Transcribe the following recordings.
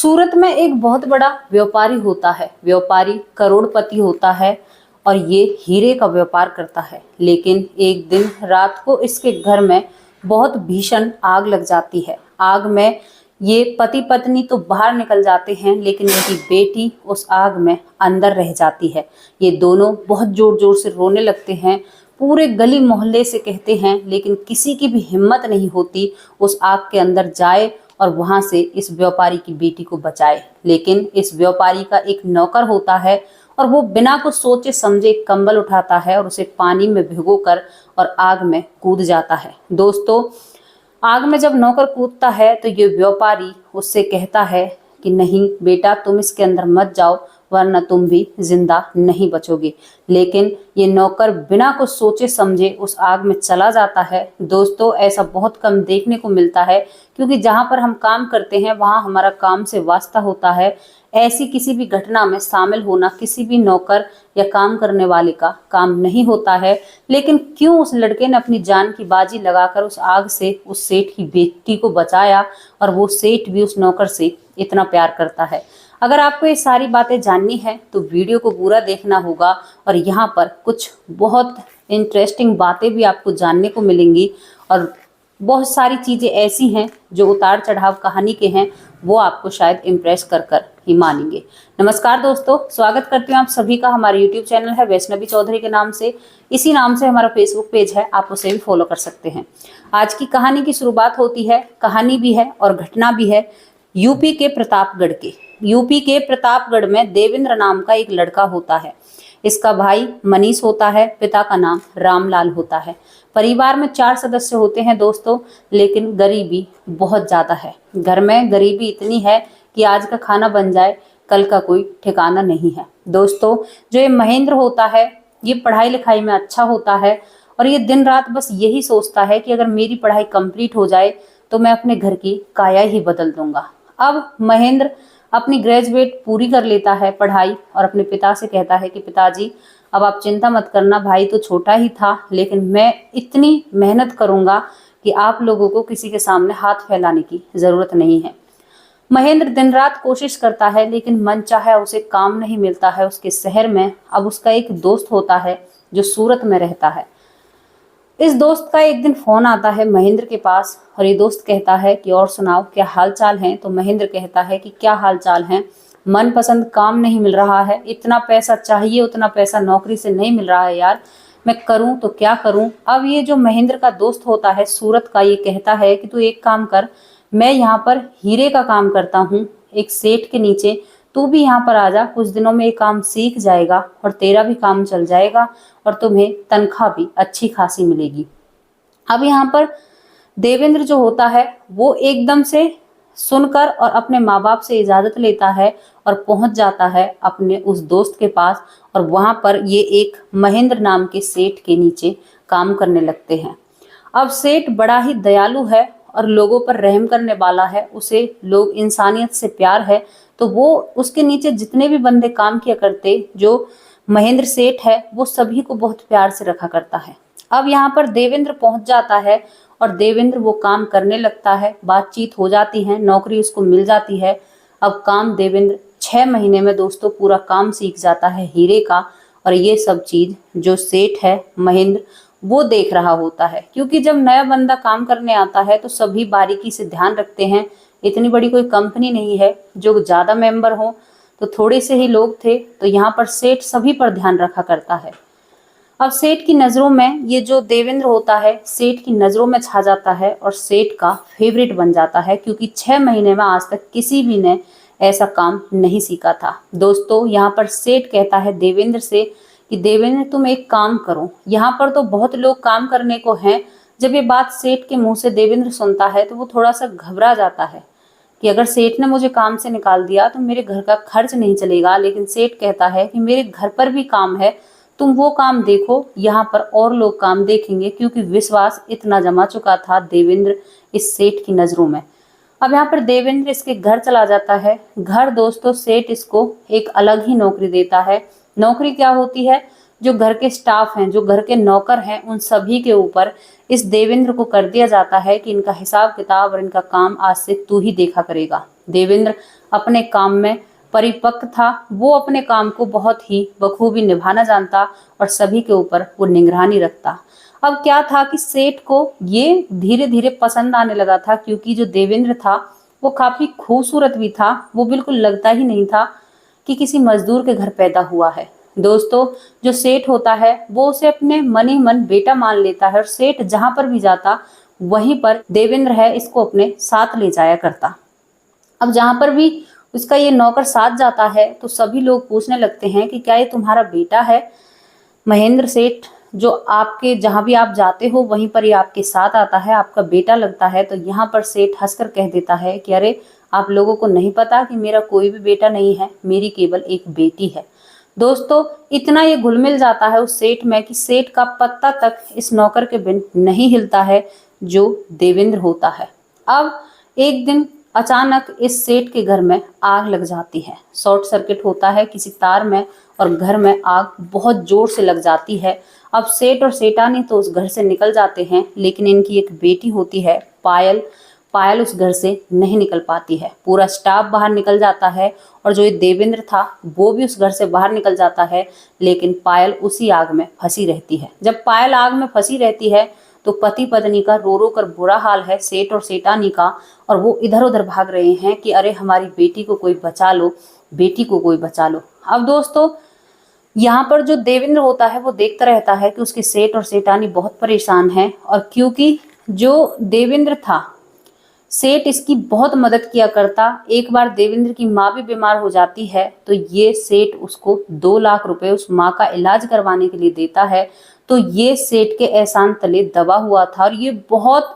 सूरत में एक बहुत बड़ा व्यापारी होता है। व्यापारी करोड़पति होता है और ये हीरे का व्यापार करता है। लेकिन एक दिन रात को इसके घर में बहुत भीषण आग लग जाती है। आग में ये पति पत्नी तो बाहर निकल जाते हैं, लेकिन इनकी बेटी उस आग में अंदर रह जाती है। ये दोनों बहुत जोर जोर से रोने लगते हैं, पूरे गली मोहल्ले से कहते हैं, लेकिन किसी की भी हिम्मत नहीं होती उस आग के अंदर जाए और वहां से इस व्यापारी की बेटी को बचाए। लेकिन इस व्यापारी का एक नौकर होता है और वो बिना कुछ सोचे समझे कंबल उठाता है और उसे पानी में भिगोकर और आग में कूद जाता है। दोस्तों, आग में जब नौकर कूदता है तो ये व्यापारी उससे कहता है कि नहीं बेटा, तुम इसके अंदर मत जाओ, वरना तुम भी जिंदा नहीं बचोगे। लेकिन ये नौकर बिना कुछ सोचे समझे उस आग में चला जाता है। दोस्तों, ऐसा बहुत कम देखने को मिलता है, क्योंकि जहां पर हम काम करते हैं वहां हमारा काम से वास्ता होता है। ऐसी किसी भी घटना में शामिल होना किसी भी नौकर या काम करने वाले का काम नहीं होता है। लेकिन क्यों उस लड़के ने अपनी जान की बाजी लगाकर उस आग से उस सेठ की बेटी को बचाया, और वो सेठ भी उस नौकर से इतना प्यार करता है। अगर आपको ये सारी बातें जाननी है तो वीडियो को पूरा देखना होगा, और यहाँ पर कुछ बहुत इंटरेस्टिंग बातें भी आपको जानने को मिलेंगी, और बहुत सारी चीज़ें ऐसी हैं जो उतार चढ़ाव कहानी के हैं, वो आपको शायद इम्प्रेस कर ही मानेंगे। नमस्कार दोस्तों, स्वागत करती हूँ आप सभी का। हमारा यूट्यूब चैनल है वैष्णवी चौधरी के नाम से, इसी नाम से हमारा फेसबुक पेज है, आप उसे भी फॉलो कर सकते हैं। आज की कहानी की शुरुआत होती है, कहानी भी है और घटना भी है, यूपी के प्रतापगढ़ के। यूपी के प्रतापगढ़ में देवेंद्र नाम का एक लड़का होता है। इसका भाई मनीष होता है, पिता का नाम रामलाल होता है। परिवार में 4 सदस्य होते हैं दोस्तों, लेकिन गरीबी बहुत ज़्यादा है। घर में गरीबी इतनी है कि आज का खाना बन जाए, कल का कोई ठिकाना नहीं है। दोस्तों, जो ये महेंद्र होता है, ये पढ़ाई लिखाई में अच्छा होता है, और ये दिन रात बस यही सोचता है कि अगर मेरी पढ़ाई कंप्लीट हो जाए तो मैं अपने घर की काया ही बदल दूंगा। अब महेंद्र अपनी ग्रेजुएट पूरी कर लेता है पढ़ाई, और अपने पिता से कहता है कि पिताजी, अब आप चिंता मत करना, भाई तो छोटा ही था, लेकिन मैं इतनी मेहनत करूंगा कि आप लोगों को किसी के सामने हाथ फैलाने की जरूरत नहीं है। महेंद्र दिन रात कोशिश करता है, लेकिन मन चाहे उसे काम नहीं मिलता है उसके शहर में। अब उसका एक दोस्त होता है जो सूरत में रहता है। इस दोस्त का एक दिन फोन आता है महेंद्र के पास, और ये दोस्त कहता है कि और सुनाओ, क्या हाल चाल है। तो महेंद्र कहता है कि क्या हाल चाल है, मनपसंद काम नहीं मिल रहा है, इतना पैसा चाहिए उतना पैसा नौकरी से नहीं मिल रहा है यार, मैं करूं तो क्या करूं। अब ये जो महेंद्र का दोस्त होता है सूरत का, ये कहता है कि तू एक काम कर, मैं यहाँ पर हीरे का काम करता हूँ एक सेठ के नीचे, तू भी यहाँ पर आ जा, कुछ दिनों में ये काम सीख जाएगा और तेरा भी काम चल जाएगा और तुम्हें तनख्वाह भी अच्छी खासी मिलेगी। अब यहाँ पर देवेंद्र जो होता है वो एकदम से सुनकर और अपने माँ बाप से इजाजत लेता है और पहुंच जाता है अपने उस दोस्त के पास, और वहां पर ये एक महेंद्र नाम के सेठ के नीचे काम करने लगते हैं। अब सेठ बड़ा ही दयालु है और लोगों पर रहम करने वाला है, उसे लोग इंसानियत से प्यार है, तो वो उसके नीचे जितने भी बंदे काम किया करते, जो महेंद्र सेठ है, वो सभी को बहुत प्यार से रखा करता है। अब यहाँ पर देवेंद्र पहुंच जाता है और देवेंद्र वो काम करने लगता है, बातचीत हो जाती है, नौकरी उसको मिल जाती है। अब काम देवेंद्र 6 महीने में दोस्तों पूरा काम सीख जाता है हीरे का, और ये सब चीज जो सेठ है महेंद्र वो देख रहा होता है, क्योंकि जब नया बंदा काम करने आता है तो सभी बारीकी से ध्यान रखते हैं। इतनी बड़ी कोई कंपनी नहीं है जो ज्यादा मेंबर हो, तो थोड़े से ही लोग थे, तो यहाँ पर सेठ सभी पर ध्यान रखा करता है। अब सेठ की नज़रों में ये जो देवेंद्र होता है सेठ की नज़रों में छा जाता है और सेठ का फेवरेट बन जाता है, क्योंकि 6 महीने में आज तक किसी भी ने ऐसा काम नहीं सीखा था। दोस्तों, यहाँ पर सेठ कहता है देवेंद्र से कि देवेंद्र तुम एक काम करो, यहाँ पर तो बहुत लोग काम करने को हैं। जब ये बात सेठ के मुंह से देवेंद्र सुनता है तो वो थोड़ा सा घबरा जाता है कि अगर सेठ ने मुझे काम से निकाल दिया तो मेरे घर का खर्च नहीं चलेगा। लेकिन सेठ कहता है कि मेरे घर पर भी काम है, तुम वो काम देखो, यहाँ पर और लोग काम देखेंगे, क्योंकि विश्वास इतना जमा चुका था देवेंद्र इस सेठ की नज़रों में। अब यहाँ पर देवेंद्र इसके घर चला जाता है। घर दोस्तों, सेठ इसको एक अलग ही नौकरी देता है। नौकरी क्या होती है, जो घर के स्टाफ हैं, जो घर के नौकर हैं, उन सभी के ऊपर इस देवेंद्र को कर दिया जाता है कि इनका हिसाब किताब और इनका काम आज से तू ही देखा करेगा। देवेंद्र अपने काम में परिपक्व था। वो अपने काम को बहुत ही बखूबी निभाना जानता और सभी के ऊपर वो निगरानी रखता। अब क्या था कि सेठ को ये धीरे धीरे पसंद आने लगा था, क्योंकि जो देवेंद्र था वो काफी खूबसूरत भी था। वो बिल्कुल लगता ही नहीं था कि किसी मजदूर के घर पैदा हुआ है। दोस्तों, जो सेठ होता है वो उसे अपने मन ही मन बेटा मान लेता है और सेठ जहां पर भी जाता वहीं पर देवेंद्र है इसको अपने साथ ले जाया करता। अब जहां पर भी उसका ये नौकर साथ जाता है तो सभी लोग पूछने लगते हैं कि क्या ये तुम्हारा बेटा है महेंद्र सेठ, जो आपके जहां भी आप जाते हो वहीं पर ये आपके साथ आता है, आपका बेटा लगता है। तो यहाँ पर सेठ हंसकर कह देता है कि अरे, आप लोगों को नहीं पता कि मेरा कोई भी बेटा नहीं है, मेरी केवल एक बेटी है। दोस्तों, इतना ये घुल मिल जाता है उस सेठ में कि सेठ का पत्ता तक इस नौकर के बिन नहीं हिलता है जो देवेंद्र होता है। अब एक दिन अचानक इस सेठ के घर में आग लग जाती है। शॉर्ट सर्किट होता है किसी तार में और घर में आग बहुत जोर से लग जाती है। अब सेठ और सेठानी तो उस घर से निकल जाते हैं, लेकिन इनकी एक बेटी होती है पायल। पायल उस घर से नहीं निकल पाती है। पूरा स्टाफ बाहर निकल जाता है और जो ये देवेंद्र था वो भी उस घर से बाहर निकल जाता है, लेकिन पायल उसी आग में फंसी रहती है। जब पायल आग में फंसी रहती है तो पति पत्नी का रो रो कर बुरा हाल है, सेठ और सेठानी का, और वो इधर उधर भाग रहे हैं कि अरे, हमारी बेटी को कोई बचा लो, बेटी को कोई बचा लो। अब दोस्तों, यहाँ पर जो देवेंद्र होता है वो देखता रहता है कि उसके सेठ और सेठानी बहुत परेशान हैं, और क्योंकि जो देवेंद्र था सेठ इसकी बहुत मदद किया करता। एक बार देवेंद्र की माँ भी बीमार हो जाती है तो ये सेठ उसको 2 लाख रुपए उस माँ का इलाज करवाने के लिए देता है। तो ये सेठ के एहसान तले दबा हुआ था और ये बहुत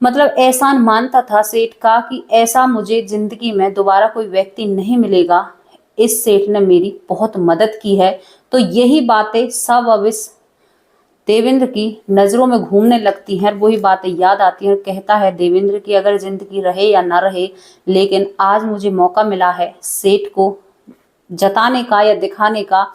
मतलब एहसान मानता था सेठ का कि ऐसा मुझे जिंदगी में दोबारा कोई व्यक्ति नहीं मिलेगा, इस सेठ ने मेरी बहुत मदद की है। तो यही बातें सब अब इस देवेंद्र की नजरों में घूमने लगती हैं, वही बातें याद आती हैं और कहता है देवेंद्र की अगर जिंदगी रहे या ना रहे, लेकिन आज मुझे मौका मिला है सेठ को जताने का या दिखाने का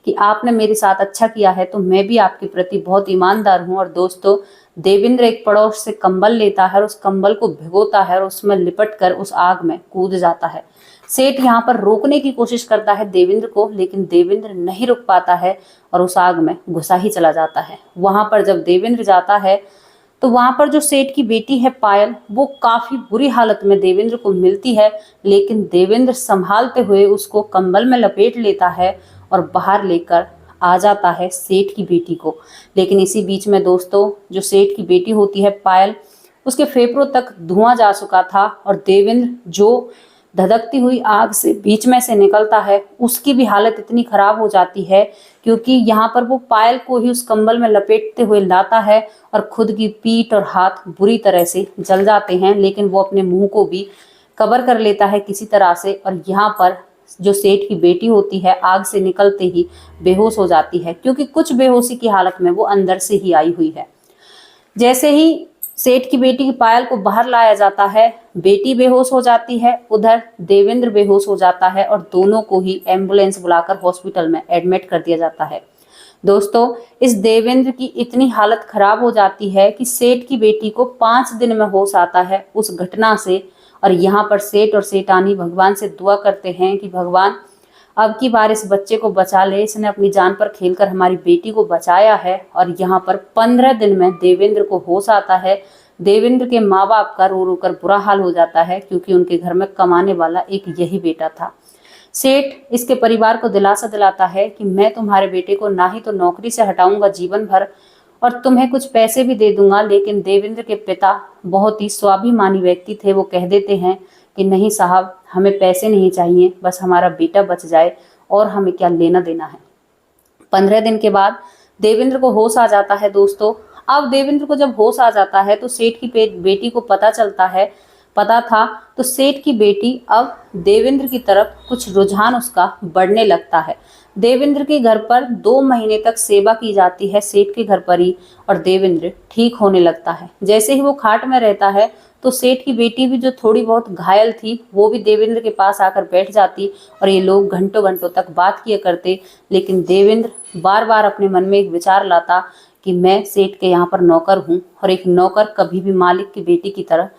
कि आपने मेरे साथ अच्छा किया है, तो मैं भी आपके प्रति बहुत ईमानदार हूँ। और दोस्तों, देवेंद्र एक पड़ोस से कंबल लेता है और उस कंबल को भिगोता है और उसमें लिपट कर उस आग में कूद जाता है। सेठ यहाँ पर रोकने की कोशिश करता है देवेंद्र को, लेकिन देवेंद्र नहीं रुक पाता है और उस आग में घुसा ही चला जाता है। वहां पर जब देवेंद्र जाता है तो वहां पर जो सेठ की बेटी है पायल, वो काफी बुरी हालत में देवेंद्र को मिलती है, लेकिन देवेंद्र संभालते हुए उसको कंबल में लपेट लेता है और बाहर लेकर आ जाता है सेठ की बेटी को। लेकिन इसी बीच में दोस्तों, जो सेठ की बेटी होती है पायल, उसके फेफड़ों तक धुआं जा चुका था और देवेंद्र जो धधकती हुई आग से बीच में से निकलता है, उसकी भी हालत इतनी खराब हो जाती है क्योंकि यहाँ पर वो पायल को ही उस कंबल में लपेटते हुए लाता है और खुद की पीठ और हाथ बुरी तरह से जल जाते हैं, लेकिन वो अपने मुंह को भी कवर कर लेता है किसी तरह से। और यहाँ पर जो सेठ की बेटी होती है आग से निकलते ही बेहोश हो जाती है, क्योंकि कुछ बेहोशी की हालत में वो अंदर से ही आई हुई है। जैसे ही सेठ की बेटी की पायल को बाहर लाया जाता है, बेटी बेहोश हो जाती है, उधर देवेंद्र बेहोश हो जाता है और दोनों को ही एम्बुलेंस बुलाकर हॉस्पिटल में एडमिट कर दिया जाता है। दोस्तों, इस देवेंद्र की इतनी हालत खराब हो जाती है कि सेठ की बेटी को 5 दिन में होश आता है उस घटना से। और यहाँ पर सेठ और सेठानी भगवान से दुआ करते हैं कि भगवान, अब की बार इस बच्चे को बचा ले, इसने अपनी जान पर खेलकर हमारी बेटी को बचाया है। और यहाँ पर 15 दिन में देवेंद्र को होश आता है। देवेंद्र के माँ बाप का रो रो कर बुरा हाल हो जाता है, क्योंकि उनके घर में कमाने वाला एक यही बेटा था। सेठ इसके परिवार को दिलासा दिलाता है कि मैं तुम्हारे बेटे को ना ही तो नौकरी से हटाऊंगा जीवन भर, और तुम्हें कुछ पैसे भी दे दूंगा। लेकिन देवेंद्र के पिता बहुत ही स्वाभिमानी व्यक्ति थे, वो कह देते हैं कि नहीं साहब, हमें पैसे नहीं चाहिए, बस हमारा बेटा बच जाए और हमें क्या लेना देना है। 15 दिन के बाद देवेंद्र को होश आ जाता है दोस्तों। अब देवेंद्र को जब होश आ जाता है तो सेठ की बेटी को पता था, तो सेठ की बेटी अब देवेंद्र की तरफ कुछ रुझान उसका बढ़ने लगता है। देवेंद्र के घर पर 2 महीने तक सेवा की जाती है सेठ के घर पर ही, और देवेंद्र ठीक होने लगता है। जैसे ही वो खाट में रहता है तो सेठ की बेटी भी जो थोड़ी बहुत घायल थी वो भी देवेंद्र के पास आकर बैठ जाती और ये लोग घंटों घंटों तक बात किया करते। लेकिन देवेंद्र बार बार अपने मन में एक विचार लाता कि मैं सेठ के यहाँ पर नौकर हूँ और एक नौकर कभी भी मालिक की बेटी की तरह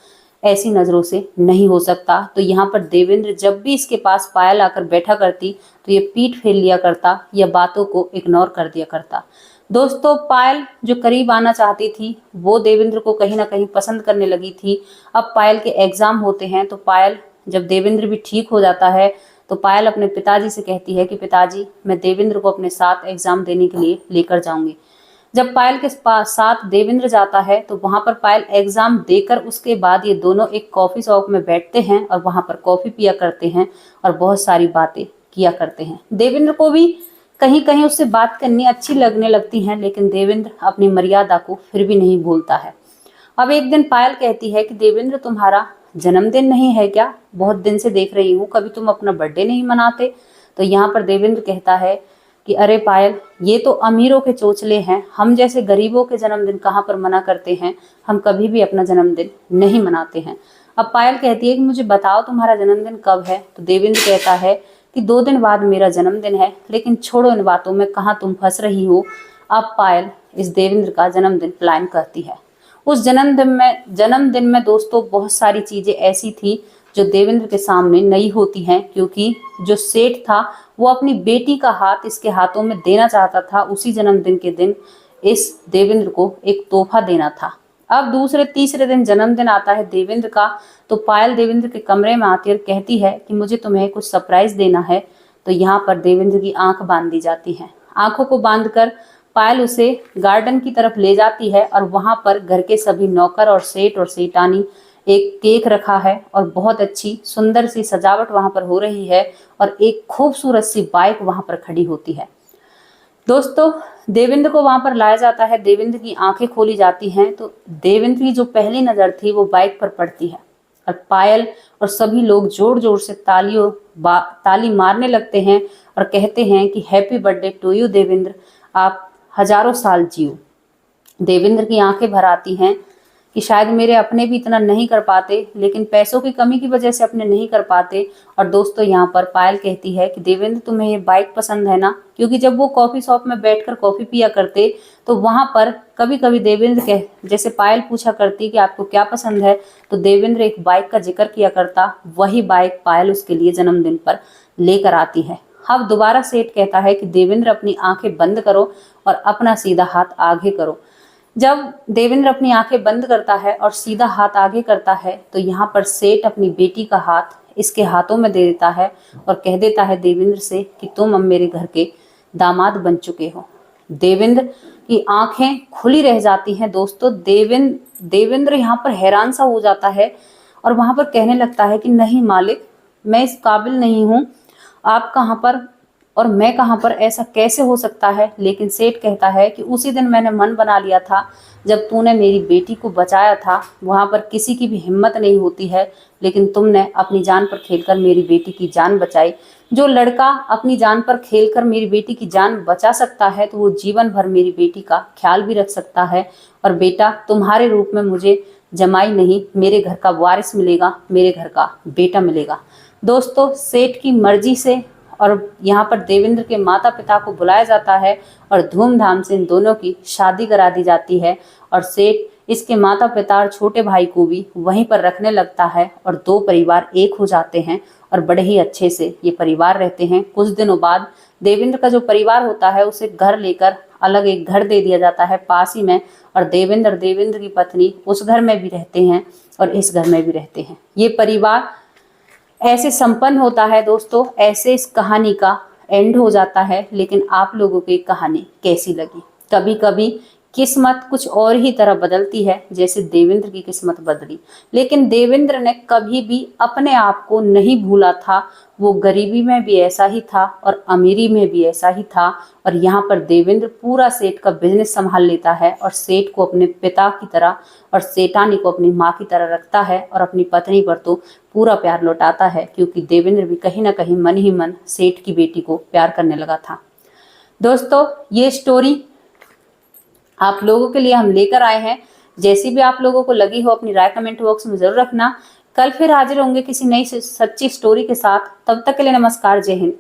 ऐसी नजरों से नहीं हो सकता। तो यहाँ पर देवेंद्र जब भी इसके पास पायल आकर बैठा करती तो ये पीठ फेर लिया करता या बातों को इग्नोर कर दिया करता। दोस्तों, पायल जो करीब आना चाहती थी वो देवेंद्र को कहीं ना कहीं पसंद करने लगी थी। अब पायल के एग्जाम होते हैं तो पायल, जब देवेंद्र भी ठीक हो जाता है तो पायल अपने पिताजी से कहती है कि पिताजी, मैं देवेंद्र को अपने साथ एग्जाम देने के लिए लेकर जाऊंगी। जब पायल के साथ देवेंद्र जाता है तो वहां पर पायल एग्जाम देकर उसके बाद ये दोनों एक कॉफी शॉप में बैठते हैं और वहां पर कॉफी पिया करते हैं और बहुत सारी बातें किया करते हैं। देवेंद्र को भी कहीं कहीं उससे बात करनी अच्छी लगने लगती है, लेकिन देवेंद्र अपनी मर्यादा को फिर भी नहीं भूलता है। अब एक दिन पायल कहती है कि देवेंद्र, तुम्हारा जन्मदिन नहीं है क्या? बहुत दिन से देख रही हूँ, कभी तुम अपना बर्थडे नहीं मनाते। तो यहाँ पर देवेंद्र कहता है कि अरे पायल, ये तो अमीरों के चोचले हैं, हम जैसे गरीबों के जन्मदिन कहाँ पर मना करते हैं, हम कभी भी अपना जन्मदिन नहीं मनाते हैं। अब पायल कहती है कि मुझे बताओ तुम्हारा जन्मदिन कब है? तो देवेंद्र कहता है कि 2 दिन बाद मेरा जन्मदिन है। लेकिन छोड़ो इन बातों में, कहाँ तुम फंस रही हो। अब पायल इस देवेंद्र का जन्मदिन प्लान करती है। उस जन्मदिन में दोस्तों बहुत सारी चीजें ऐसी थी जो देवेंद्र के सामने नई होती हैं, क्योंकि जो सेठ था वो अपनी बेटी का हाथ इसके हाथों में देना चाहता था। उसी जन्मदिन के दिन इस देवेंद्र को एक तोहफा देना था। अब दूसरे तीसरे दिन जन्मदिन आता है देवेंद्र का, तो पायल देवेंद्र के कमरे में आती है और कहती है कि मुझे तुम्हें कुछ सरप्राइज देना है। तो यहाँ पर देवेंद्र की आंख बांध दी जाती है। आंखों को बांधकर पायल उसे गार्डन की तरफ ले जाती है और वहां पर घर के सभी नौकर और सेठ और सेठानी, एक केक रखा है और बहुत अच्छी सुंदर सी सजावट वहां पर हो रही है और एक खूबसूरत सी बाइक वहां पर खड़ी होती है। दोस्तों, देवेंद्र को वहां पर लाया जाता है, देवेंद्र की आंखें खोली जाती हैं तो देवेंद्र की जो पहली नजर थी वो बाइक पर पड़ती है और पायल और सभी लोग जोर जोर से ताली मारने लगते हैं और कहते हैं कि happy birthday to you Devendra, आप हजारों साल जियो। देवेंद्र की आंखें भर आती हैं कि शायद मेरे अपने भी इतना नहीं कर पाते, लेकिन पैसों की कमी की वजह से अपने नहीं कर पाते। और दोस्तों, यहाँ पर पायल कहती है कि देवेंद्र, तुम्हें ये बाइक पसंद है ना? क्योंकि जब वो कॉफी शॉप में बैठकर कॉफी पिया करते तो वहां पर कभी कभी देवेंद्र जैसे पायल पूछा करती कि आपको क्या पसंद है, तो देवेंद्र एक बाइक का जिक्र किया करता। वही बाइक पायल उसके लिए जन्मदिन पर लेकर आती है। अब दोबारा सेठ कहता है कि देवेंद्र, अपनी आंखें बंद करो और अपना सीधा हाथ आगे करो। जब देवेंद्र अपनी आंखें बंद करता है और सीधा हाथ आगे करता है तो यहाँ पर सेठ अपनी बेटी का हाथ इसके हाथों में दे देता है और कह देता है देवेंद्र से कि तुम अब मेरे घर के दामाद बन चुके हो। देवेंद्र की आंखें खुली रह जाती हैं। दोस्तों, देवेंद्र यहाँ पर हैरान सा हो जाता है और वहां पर कहने लगता है कि नहीं मालिक, मैं इस काबिल नहीं हूँ, आप कहाँ पर और मैं कहाँ पर, ऐसा कैसे हो सकता है? लेकिन सेठ कहता है कि उसी दिन मैंने मन बना लिया था जब तूने मेरी बेटी को बचाया था, वहां पर किसी की भी हिम्मत नहीं होती है, लेकिन तुमने अपनी जान पर खेलकर मेरी बेटी की जान बचाई। जो लड़का अपनी जान पर खेलकर मेरी बेटी की जान बचा सकता है तो वो जीवन भर मेरी बेटी का ख्याल भी रख सकता है। और बेटा, तुम्हारे रूप में मुझे जमाई नहीं, मेरे घर का वारिस मिलेगा, मेरे घर का बेटा मिलेगा। दोस्तों, सेठ की मर्जी से और यहाँ पर देवेंद्र के माता पिता को बुलाया जाता है और धूमधाम से इन दोनों की शादी करा दी जाती है और सेठ इसके माता पिता और छोटे भाई को भी वहीं पर रखने लगता है और 2 परिवार एक हो जाते हैं और बड़े ही अच्छे से ये परिवार रहते हैं। कुछ दिनों बाद देवेंद्र का जो परिवार होता है उसे घर लेकर अलग एक घर दे दिया जाता है पास ही में, और देवेंद्र की पत्नी उस घर में भी रहते हैं और इस घर में भी रहते हैं। ये परिवार ऐसे संपन्न होता है। दोस्तों, ऐसे इस कहानी का एंड हो जाता है। लेकिन आप लोगों को ये कहानी कैसी लगी? कभी कभी किस्मत कुछ और ही तरह बदलती है, जैसे देवेंद्र की किस्मत बदली। लेकिन देवेंद्र ने कभी भी अपने आप को नहीं भूला था। वो गरीबी में भी ऐसा ही था और अमीरी में भी ऐसा ही था। और यहाँ पर देवेंद्र पूरा सेठ का बिजनेस संभाल लेता है और सेठ को अपने पिता की तरह और सेठानी को अपनी माँ की तरह रखता है और अपनी पत्नी पर तो पूरा प्यार लौटाता है, क्योंकि देवेंद्र भी कहीं ना कहीं मन ही मन सेठ की बेटी को प्यार करने लगा था। दोस्तों, ये स्टोरी आप लोगों के लिए हम लेकर आए हैं। जैसी भी आप लोगों को लगी हो अपनी राय कमेंट बॉक्स में जरूर रखना। कल फिर हाजिर होंगे किसी नई सच्ची स्टोरी के साथ। तब तक के लिए नमस्कार, जय हिंद।